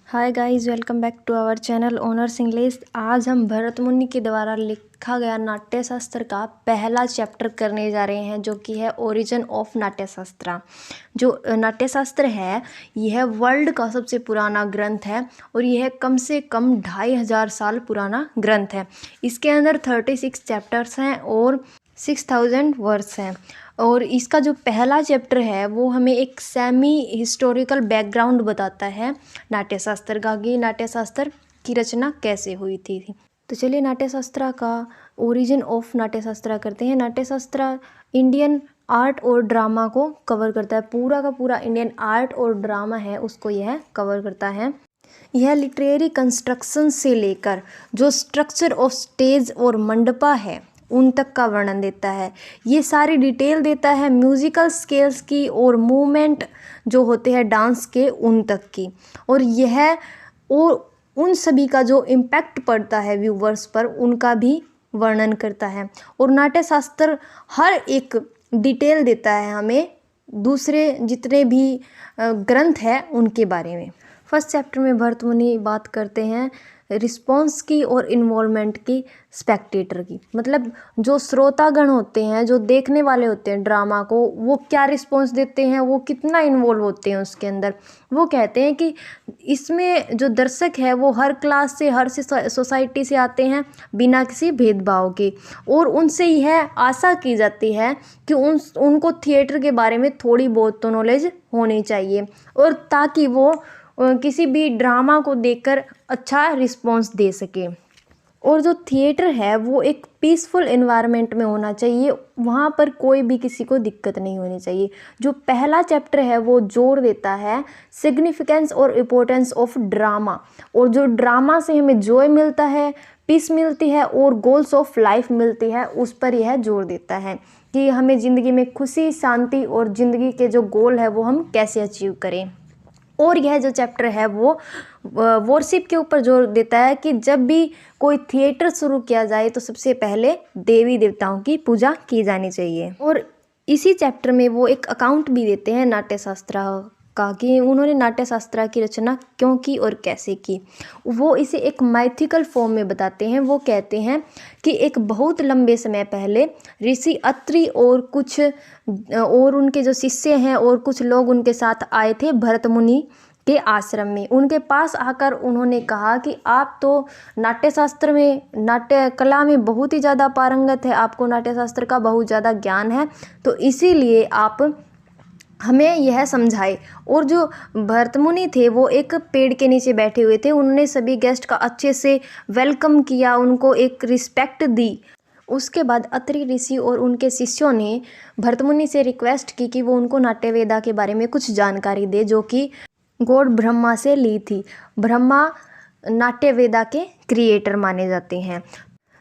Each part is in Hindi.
Hi guys, welcome back to our channel honours English. आज हम भरत मुनि के द्वारा लिखा गया नाट्यशास्त्र का पहला चैप्टर करने जा रहे हैं, जो कि है ओरिजिन ऑफ नाट्यशास्त्र। जो नाट्यशास्त्र है यह वर्ल्ड का सबसे पुराना ग्रंथ है और यह कम से कम 2500 साल पुराना ग्रंथ है। इसके अंदर 36 चैप्टर्स हैं और 6000 वर्ड्स हैं। और इसका जो पहला चैप्टर है वो हमें एक सेमी हिस्टोरिकल बैकग्राउंड बताता है नाट्यशास्त्र का, कि नाट्यशास्त्र की रचना कैसे हुई थी। तो चलिए नाट्यशास्त्र का ओरिजिन ऑफ नाट्यशास्त्र करते हैं। नाट्यशास्त्र इंडियन आर्ट और ड्रामा को कवर करता है। पूरा का पूरा इंडियन आर्ट और ड्रामा है उसको यह कवर करता है। यह लिटरेरी कंस्ट्रक्शन से लेकर जो स्ट्रक्चर ऑफ स्टेज और मंडपा है उन तक का वर्णन देता है। ये सारी डिटेल देता है म्यूजिकल स्केल्स की और मूवमेंट जो होते हैं डांस के उन तक की। और यह और उन सभी का जो इम्पैक्ट पड़ता है व्यूवर्स पर उनका भी वर्णन करता है। और नाट्यशास्त्र हर एक डिटेल देता है हमें दूसरे जितने भी ग्रंथ हैं उनके बारे में। फर्स्ट चैप्टर में भरत मुनि बात करते हैं रिस्पॉन्स की और इन्वॉल्वमेंट की, स्पेक्टेटर की। मतलब जो श्रोतागण होते हैं, जो देखने वाले होते हैं ड्रामा को, वो क्या रिस्पॉन्स देते हैं, वो कितना इन्वॉल्व होते हैं उसके अंदर। वो कहते हैं कि इसमें जो दर्शक है वो हर क्लास से, हर सोसाइटी से आते हैं बिना किसी भेदभाव के। और उनसे यह आशा की जाती है कि उनको थिएटर के बारे में थोड़ी बहुत तो नॉलेज होनी चाहिए, और ताकि वो किसी भी ड्रामा को देखकर अच्छा रिस्पॉन्स दे सके। और जो थिएटर है वो एक पीसफुल एनवायरनमेंट में होना चाहिए, वहाँ पर कोई भी किसी को दिक्कत नहीं होनी चाहिए। जो पहला चैप्टर है वो जोर देता है सिग्निफिकेंस और इम्पोर्टेंस ऑफ ड्रामा, और जो ड्रामा से हमें जॉय मिलता है, पीस मिलती है और गोल्स ऑफ लाइफ मिलती है, उस पर यह जोर देता है कि हमें ज़िंदगी में खुशी, शांति और ज़िंदगी के जो गोल है वो हम कैसे अचीव करें। और यह जो चैप्टर है वो वर्शिप के ऊपर जोर देता है कि जब भी कोई थिएटर शुरू किया जाए तो सबसे पहले देवी देवताओं की पूजा की जानी चाहिए। और इसी चैप्टर में वो एक अकाउंट भी देते हैं नाट्यशास्त्र का, कि उन्होंने नाट्यशास्त्र की रचना क्यों की और कैसे की। वो इसे एक माइथिकल फॉर्म में बताते हैं। वो कहते हैं कि एक बहुत लंबे समय पहले ऋषि अत्रि और कुछ और उनके जो शिष्य हैं और कुछ लोग उनके साथ आए थे भरत मुनि के आश्रम में। उनके पास आकर उन्होंने कहा कि आप तो नाट्यशास्त्र में, नाट्य कला में बहुत ही ज़्यादा पारंगत है, आपको नाट्यशास्त्र का बहुत ज़्यादा ज्ञान है, तो इसीलिए आप हमें यह समझाए। और जो भरत मुनि थे वो एक पेड़ के नीचे बैठे हुए थे। उन्होंने सभी गेस्ट का अच्छे से वेलकम किया, उनको एक रिस्पेक्ट दी। उसके बाद अत्रि ऋषि और उनके शिष्यों ने भरत मुनि से रिक्वेस्ट की कि वो उनको नाट्यवेदा के बारे में कुछ जानकारी दे, जो कि गॉड ब्रह्मा से ली थी। ब्रह्मा नाट्यवेदा के क्रिएटर माने जाते हैं।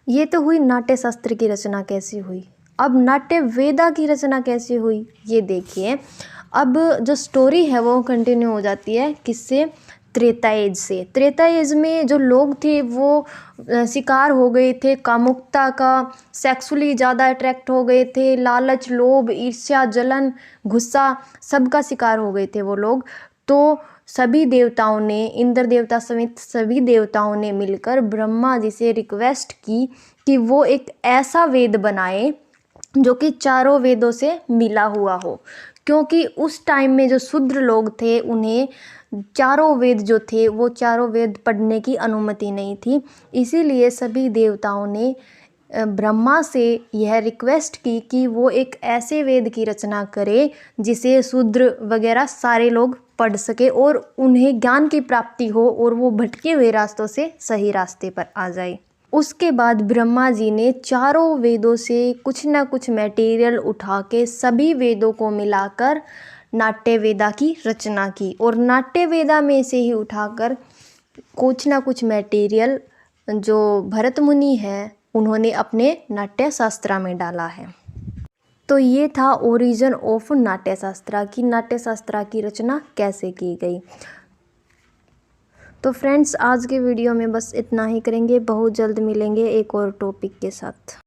ये तो हुई नाट्यशास्त्र की रचना कैसे हुई। अब नाट्यवेदा की रचना कैसे हुई ये देखिए। अब जो स्टोरी है वो कंटिन्यू हो जाती है किससे, त्रेता एज से। त्रेता एज में जो लोग थे वो शिकार हो गए थे कामुकता का, सेक्सुअली ज़्यादा अट्रैक्ट हो गए थे, लालच, लोभ, ईर्ष्या, जलन, गुस्सा, सबका शिकार हो गए थे वो लोग। तो सभी देवताओं ने, इंद्र देवता समेत सभी देवताओं ने मिलकर ब्रह्मा जी से रिक्वेस्ट की कि वो एक ऐसा वेद बनाए जो कि चारों वेदों से मिला हुआ हो। क्योंकि उस टाइम में जो शूद्र लोग थे उन्हें चारों वेद जो थे वो चारों वेद पढ़ने की अनुमति नहीं थी। इसीलिए सभी देवताओं ने ब्रह्मा से यह रिक्वेस्ट की कि वो एक ऐसे वेद की रचना करे जिसे शूद्र वगैरह सारे लोग पढ़ सके और उन्हें ज्ञान की प्राप्ति हो और वो भटके हुए रास्तों से सही रास्ते पर आ जाए। उसके बाद ब्रह्मा जी ने चारों वेदों से कुछ ना कुछ मटेरियल उठा के सभी वेदों को मिलाकर नाट्यवेदा की रचना की। और नाट्यवेदा में से ही उठाकर कुछ ना कुछ मटेरियल जो भरत मुनि है उन्होंने अपने नाट्यशास्त्र में डाला है। तो ये था ओरिजिन ऑफ नाट्यशास्त्र की, नाट्यशास्त्र की रचना कैसे की गई। तो फ्रेंड्स आज के वीडियो में बस इतना ही करेंगे। बहुत जल्द मिलेंगे एक और टॉपिक के साथ।